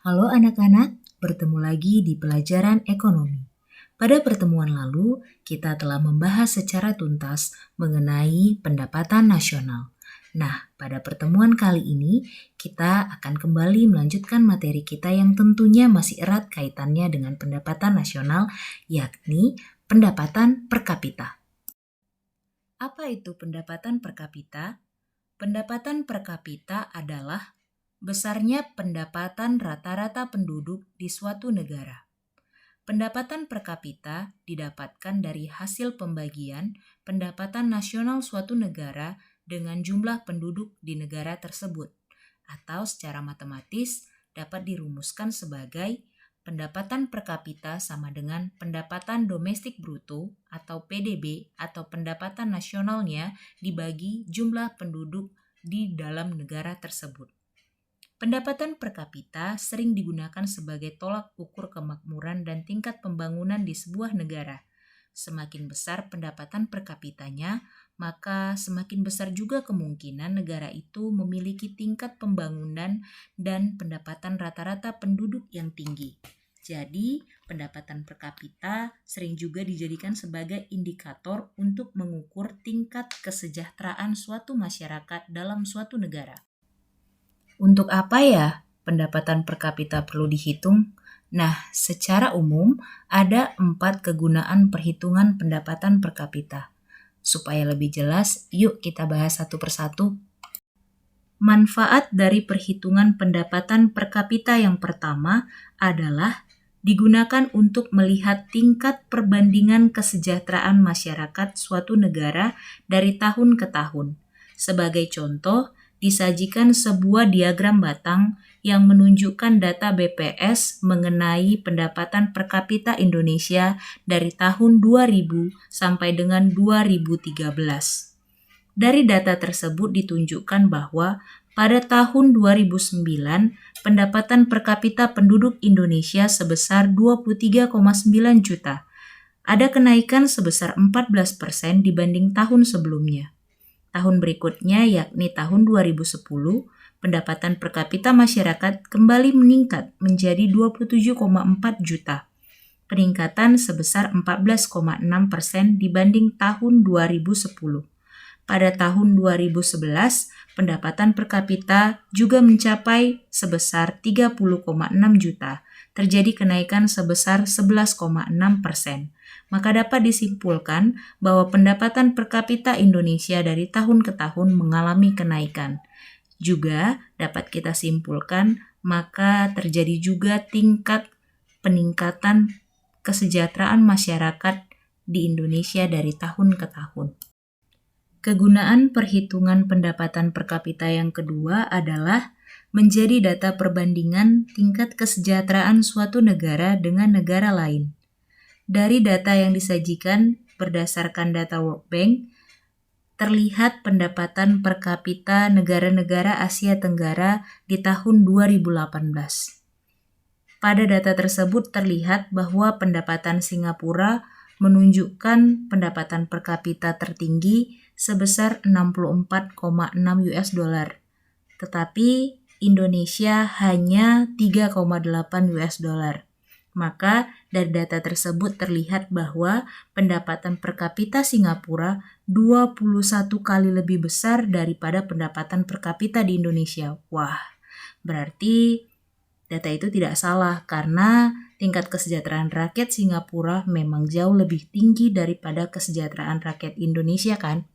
Halo anak-anak, bertemu lagi di pelajaran ekonomi. Pada pertemuan lalu, kita telah membahas secara tuntas mengenai pendapatan nasional. Nah, pada pertemuan kali ini, kita akan kembali melanjutkan materi kita yang tentunya masih erat kaitannya dengan pendapatan nasional, yakni pendapatan per kapita. Apa itu pendapatan per kapita? Pendapatan per kapita adalah besarnya pendapatan rata-rata penduduk di suatu negara. Pendapatan per kapita didapatkan dari hasil pembagian pendapatan nasional suatu negara dengan jumlah penduduk di negara tersebut, atau secara matematis dapat dirumuskan sebagai pendapatan per kapita sama dengan pendapatan domestik bruto atau PDB atau pendapatan nasionalnya dibagi jumlah penduduk di dalam negara tersebut. Pendapatan per kapita sering digunakan sebagai tolak ukur kemakmuran dan tingkat pembangunan di sebuah negara. Semakin besar pendapatan per kapitanya, maka semakin besar juga kemungkinan negara itu memiliki tingkat pembangunan dan pendapatan rata-rata penduduk yang tinggi. Jadi, pendapatan per kapita sering juga dijadikan sebagai indikator untuk mengukur tingkat kesejahteraan suatu masyarakat dalam suatu negara. Untuk apa ya pendapatan per kapita perlu dihitung? Nah, secara umum ada 4 kegunaan perhitungan pendapatan per kapita. Supaya lebih jelas, yuk kita bahas satu persatu. Manfaat dari perhitungan pendapatan per kapita yang pertama adalah digunakan untuk melihat tingkat perbandingan kesejahteraan masyarakat suatu negara dari tahun ke tahun. Sebagai contoh, disajikan sebuah diagram batang yang menunjukkan data BPS mengenai pendapatan per kapita Indonesia dari tahun 2000 sampai dengan 2013. Dari data tersebut ditunjukkan bahwa pada tahun 2009, pendapatan per kapita penduduk Indonesia sebesar 23,9 juta. Ada kenaikan sebesar 14% dibanding tahun sebelumnya. Tahun berikutnya, yakni tahun 2010, pendapatan per kapita masyarakat kembali meningkat menjadi 27,4 juta. Peningkatan sebesar 14,6% dibanding tahun 2010. Pada tahun 2011, pendapatan per kapita juga mencapai sebesar 30,6 juta, terjadi kenaikan sebesar 11,6%. Maka dapat disimpulkan bahwa pendapatan per kapita Indonesia dari tahun ke tahun mengalami kenaikan. Juga dapat kita simpulkan, maka terjadi juga tingkat peningkatan kesejahteraan masyarakat di Indonesia dari tahun ke tahun. Kegunaan perhitungan pendapatan per kapita yang kedua adalah menjadi data perbandingan tingkat kesejahteraan suatu negara dengan negara lain. Dari data yang disajikan berdasarkan data World Bank, terlihat pendapatan per kapita negara-negara Asia Tenggara di tahun 2018. Pada data tersebut terlihat bahwa pendapatan Singapura menunjukkan pendapatan per kapita tertinggi sebesar 64,6 US dollar. Tetapi Indonesia hanya 3,8 US dollar. Maka dari data tersebut terlihat bahwa pendapatan per kapita Singapura 21 kali lebih besar daripada pendapatan per kapita di Indonesia. Wah, berarti data itu tidak salah karena tingkat kesejahteraan rakyat Singapura memang jauh lebih tinggi daripada kesejahteraan rakyat Indonesia kan?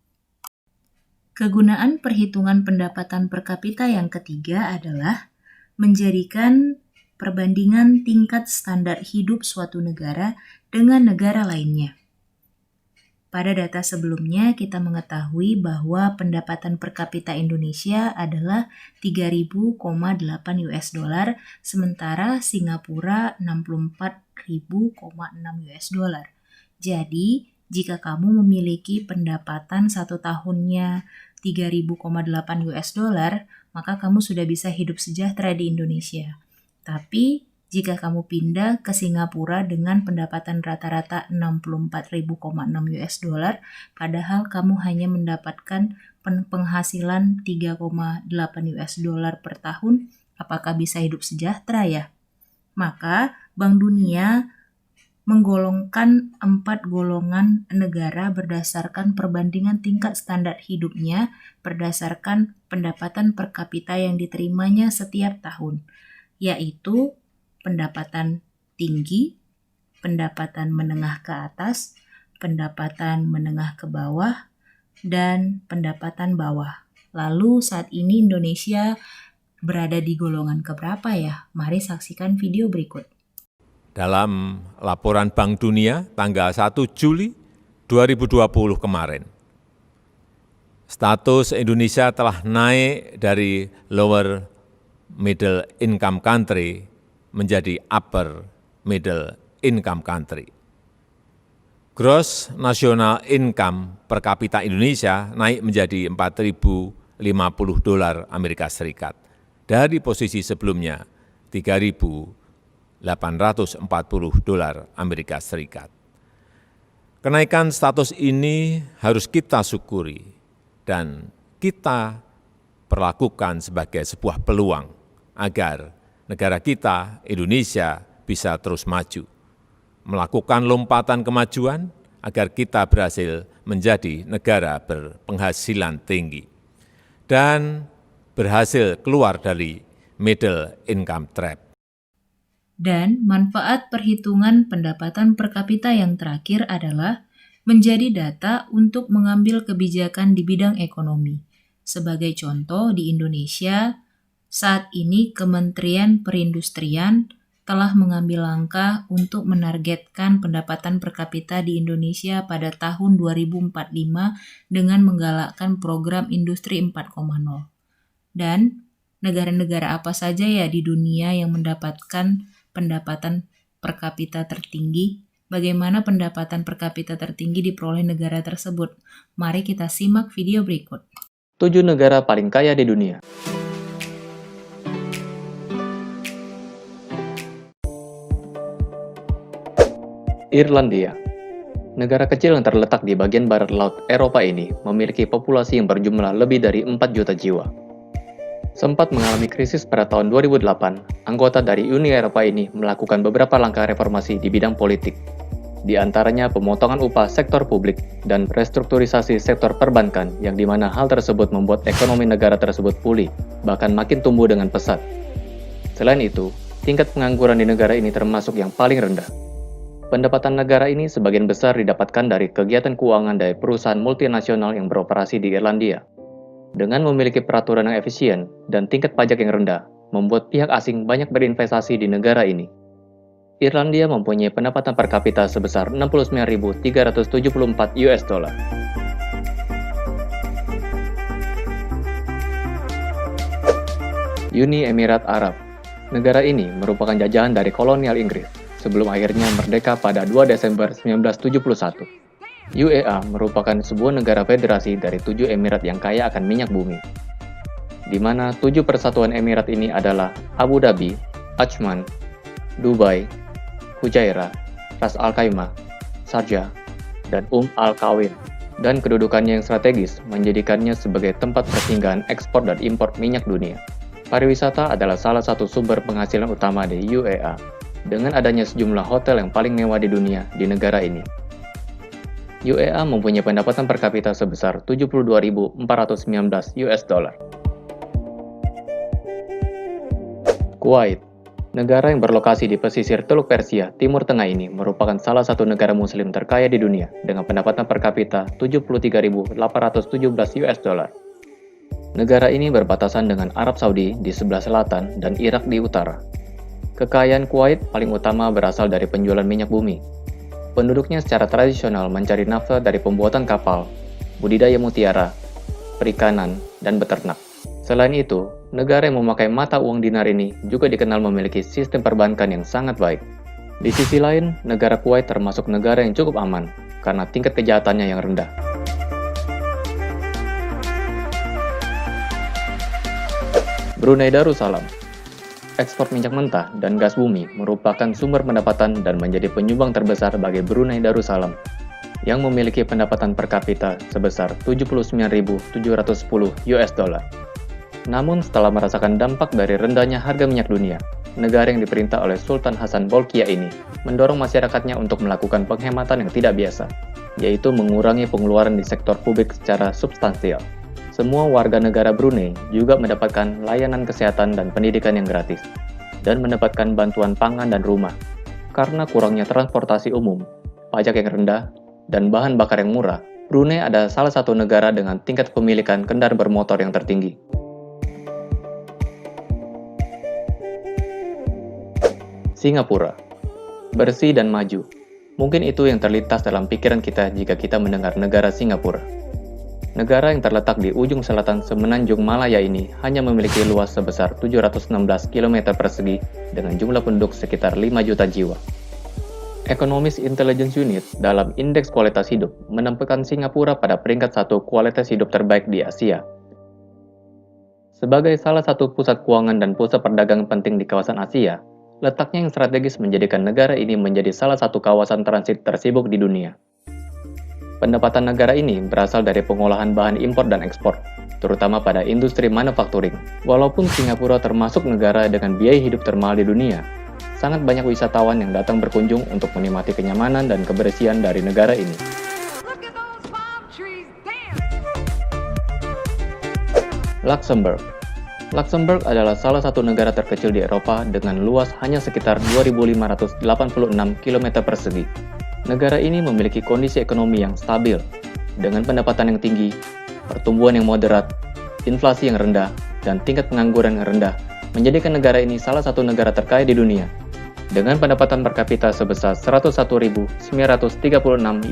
Kegunaan perhitungan pendapatan per kapita yang ketiga adalah menjadikan perbandingan tingkat standar hidup suatu negara dengan negara lainnya. Pada data sebelumnya kita mengetahui bahwa pendapatan per kapita Indonesia adalah 3.000,8 US dollar, sementara Singapura 64.000,6 US dollar. Jadi, jika kamu memiliki pendapatan satu tahunnya 3.000,8 US dollar, maka kamu sudah bisa hidup sejahtera di Indonesia. Tapi, jika kamu pindah ke Singapura dengan pendapatan rata-rata 64.000,6 US dollar, padahal kamu hanya mendapatkan penghasilan 3,8 US dollar per tahun, apakah bisa hidup sejahtera ya? Maka Bank Dunia menggolongkan 4 golongan negara berdasarkan perbandingan tingkat standar hidupnya berdasarkan pendapatan per kapita yang diterimanya setiap tahun, yaitu pendapatan tinggi, pendapatan menengah ke atas, pendapatan menengah ke bawah, dan pendapatan bawah. Lalu saat ini Indonesia berada di golongan keberapa ya? Mari saksikan video berikut. Dalam laporan Bank Dunia tanggal 1 Juli 2020 kemarin, status Indonesia telah naik dari lower middle income country menjadi upper middle income country. Gross national income per kapita Indonesia naik menjadi $4.050 dari posisi sebelumnya $3.840. Kenaikan status ini harus kita syukuri dan kita perlakukan sebagai sebuah peluang agar negara kita, Indonesia, bisa terus maju, melakukan lompatan kemajuan agar kita berhasil menjadi negara berpenghasilan tinggi dan berhasil keluar dari middle income trap. Dan manfaat perhitungan pendapatan per kapita yang terakhir adalah menjadi data untuk mengambil kebijakan di bidang ekonomi. Sebagai contoh, di Indonesia, saat ini Kementerian Perindustrian telah mengambil langkah untuk menargetkan pendapatan per kapita di Indonesia pada tahun 2045 dengan menggalakkan program Industri 4.0. Dan negara-negara apa saja ya di dunia yang mendapatkan pendapatan per kapita tertinggi? Bagaimana pendapatan per kapita tertinggi diperoleh negara tersebut? Mari kita simak video berikut. 7 negara paling kaya di dunia. Irlandia. Negara kecil yang terletak di bagian barat laut Eropa ini memiliki populasi yang berjumlah lebih dari 4 juta jiwa. Sempat mengalami krisis pada tahun 2008, anggota dari Uni Eropa ini melakukan beberapa langkah reformasi di bidang politik, di antaranya pemotongan upah sektor publik dan restrukturisasi sektor perbankan, yang dimana hal tersebut membuat ekonomi negara tersebut pulih, bahkan makin tumbuh dengan pesat. Selain itu, tingkat pengangguran di negara ini termasuk yang paling rendah. Pendapatan negara ini sebagian besar didapatkan dari kegiatan keuangan dari perusahaan multinasional yang beroperasi di Irlandia. Dengan memiliki peraturan yang efisien dan tingkat pajak yang rendah, membuat pihak asing banyak berinvestasi di negara ini. Irlandia mempunyai pendapatan per kapita sebesar $69.374. Uni Emirat Arab. Negara ini merupakan jajahan dari kolonial Inggris sebelum akhirnya merdeka pada 2 Desember 1971. UEA merupakan sebuah negara federasi dari 7 emirat yang kaya akan minyak bumi, di mana 7 persatuan emirat ini adalah Abu Dhabi, Ajman, Dubai, Fujairah, Ras Al Khaimah, Sharjah, dan Al Quwain, dan kedudukannya yang strategis menjadikannya sebagai tempat persinggahan ekspor dan impor minyak dunia. Pariwisata adalah salah satu sumber penghasilan utama di UEA, dengan adanya sejumlah hotel yang paling mewah di dunia di negara ini. UEA mempunyai pendapatan per kapita sebesar $72.419. Kuwait. Negara yang berlokasi di pesisir Teluk Persia, Timur Tengah ini merupakan salah satu negara muslim terkaya di dunia dengan pendapatan per kapita $73.817. Negara ini berbatasan dengan Arab Saudi di sebelah selatan dan Irak di utara. Kekayaan Kuwait paling utama berasal dari penjualan minyak bumi. Penduduknya secara tradisional mencari nafkah dari pembuatan kapal, budidaya mutiara, perikanan, dan beternak. Selain itu, negara yang memakai mata uang dinar ini juga dikenal memiliki sistem perbankan yang sangat baik. Di sisi lain, negara Kuwait termasuk negara yang cukup aman karena tingkat kejahatannya yang rendah. Brunei Darussalam. Ekspor minyak mentah dan gas bumi merupakan sumber pendapatan dan menjadi penyumbang terbesar bagi Brunei Darussalam, yang memiliki pendapatan per kapita sebesar $79.710. Namun setelah merasakan dampak dari rendahnya harga minyak dunia, negara yang diperintah oleh Sultan Hasan Bolkiah ini mendorong masyarakatnya untuk melakukan penghematan yang tidak biasa, yaitu mengurangi pengeluaran di sektor publik secara substansial. Semua warga negara Brunei juga mendapatkan layanan kesehatan dan pendidikan yang gratis, dan mendapatkan bantuan pangan dan rumah. Karena kurangnya transportasi umum, pajak yang rendah, dan bahan bakar yang murah, Brunei adalah salah satu negara dengan tingkat kepemilikan kendaraan bermotor yang tertinggi. Singapura, bersih dan maju. Mungkin itu yang terlintas dalam pikiran kita jika kita mendengar negara Singapura. Negara yang terletak di ujung selatan semenanjung Malaya ini hanya memiliki luas sebesar 716 km persegi dengan jumlah penduduk sekitar 5 juta jiwa. Economist Intelligence Unit dalam Indeks Kualitas Hidup menempatkan Singapura pada peringkat 1 kualitas hidup terbaik di Asia. Sebagai salah satu pusat keuangan dan pusat perdagangan penting di kawasan Asia, letaknya yang strategis menjadikan negara ini menjadi salah satu kawasan transit tersibuk di dunia. Pendapatan negara ini berasal dari pengolahan bahan impor dan ekspor, terutama pada industri manufacturing. Walaupun Singapura termasuk negara dengan biaya hidup termahal di dunia, sangat banyak wisatawan yang datang berkunjung untuk menikmati kenyamanan dan kebersihan dari negara ini. Luxembourg. Luxembourg adalah salah satu negara terkecil di Eropa dengan luas hanya sekitar 2.586 km persegi. Negara ini memiliki kondisi ekonomi yang stabil, dengan pendapatan yang tinggi, pertumbuhan yang moderat, inflasi yang rendah, dan tingkat pengangguran yang rendah, menjadikan negara ini salah satu negara terkaya di dunia, dengan pendapatan per kapita sebesar 101.936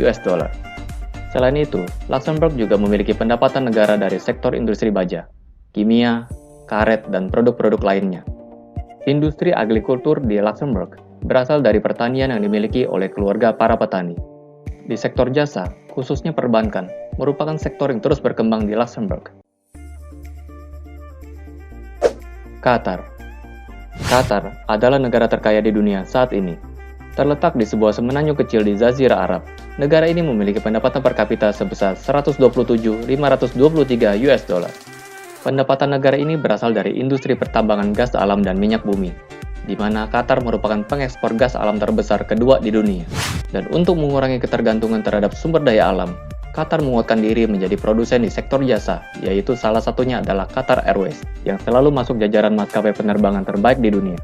US dollar. Selain itu, Luxembourg juga memiliki pendapatan negara dari sektor industri baja, kimia, karet, dan produk-produk lainnya. Industri agrikultur di Luxembourg berasal dari pertanian yang dimiliki oleh keluarga para petani. Di sektor jasa, khususnya perbankan, merupakan sektor yang terus berkembang di Luxembourg. Qatar. Qatar adalah negara terkaya di dunia saat ini. Terletak di sebuah semenanjung kecil di Jazirah Arab, negara ini memiliki pendapatan per kapita sebesar 127.523 US dollar. Pendapatan negara ini berasal dari industri pertambangan gas alam dan minyak bumi, di mana Qatar merupakan pengekspor gas alam terbesar kedua di dunia. Dan untuk mengurangi ketergantungan terhadap sumber daya alam, Qatar menguatkan diri menjadi produsen di sektor jasa, yaitu salah satunya adalah Qatar Airways, yang selalu masuk jajaran maskapai penerbangan terbaik di dunia.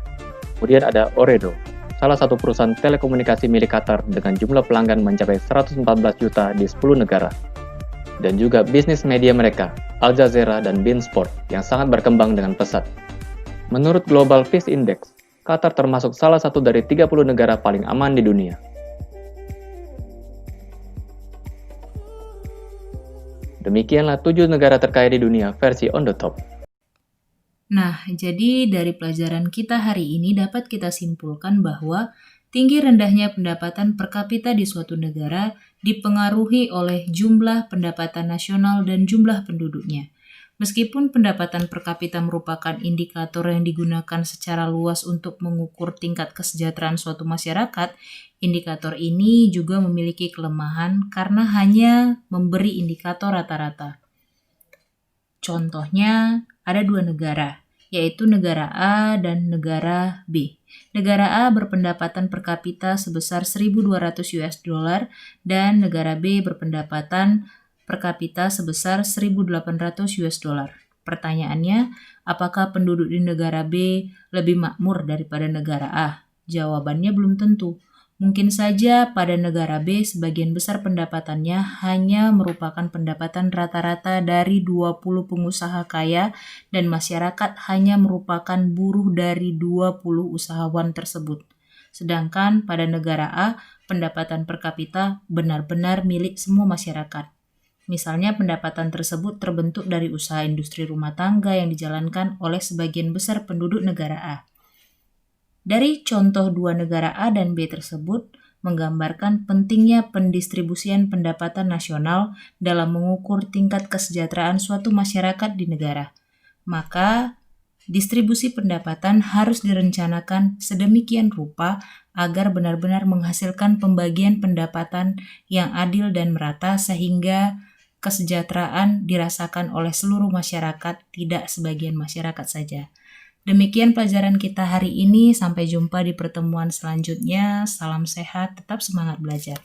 Kemudian ada Ooredoo, salah satu perusahaan telekomunikasi milik Qatar dengan jumlah pelanggan mencapai 114 juta di 10 negara. Dan juga bisnis media mereka, Al Jazeera dan beIN Sport, yang sangat berkembang dengan pesat. Menurut Global Peace Index, Qatar termasuk salah satu dari 30 negara paling aman di dunia. Demikianlah 7 negara terkaya di dunia versi on the top. Nah, jadi dari pelajaran kita hari ini dapat kita simpulkan bahwa tinggi rendahnya pendapatan per kapita di suatu negara dipengaruhi oleh jumlah pendapatan nasional dan jumlah penduduknya. Meskipun pendapatan per kapita merupakan indikator yang digunakan secara luas untuk mengukur tingkat kesejahteraan suatu masyarakat, indikator ini juga memiliki kelemahan karena hanya memberi indikator rata-rata. Contohnya, ada 2 negara, yaitu negara A dan negara B. Negara A berpendapatan per kapita sebesar 1.200 US dollar dan negara B berpendapatan per kapita sebesar 1.800 US dollar. Pertanyaannya, apakah penduduk di negara B lebih makmur daripada negara A? Jawabannya belum tentu. Mungkin saja pada negara B sebagian besar pendapatannya hanya merupakan pendapatan rata-rata dari 20 pengusaha kaya dan masyarakat hanya merupakan buruh dari 20 usahawan tersebut. Sedangkan pada negara A, pendapatan per kapita benar-benar milik semua masyarakat. Misalnya pendapatan tersebut terbentuk dari usaha industri rumah tangga yang dijalankan oleh sebagian besar penduduk negara A. Dari contoh 2 negara A dan B tersebut menggambarkan pentingnya pendistribusian pendapatan nasional dalam mengukur tingkat kesejahteraan suatu masyarakat di negara. Maka, distribusi pendapatan harus direncanakan sedemikian rupa agar benar-benar menghasilkan pembagian pendapatan yang adil dan merata sehingga kesejahteraan dirasakan oleh seluruh masyarakat, tidak sebagian masyarakat saja. Demikian pelajaran kita hari ini. Sampai jumpa di pertemuan selanjutnya. Salam sehat, tetap semangat belajar.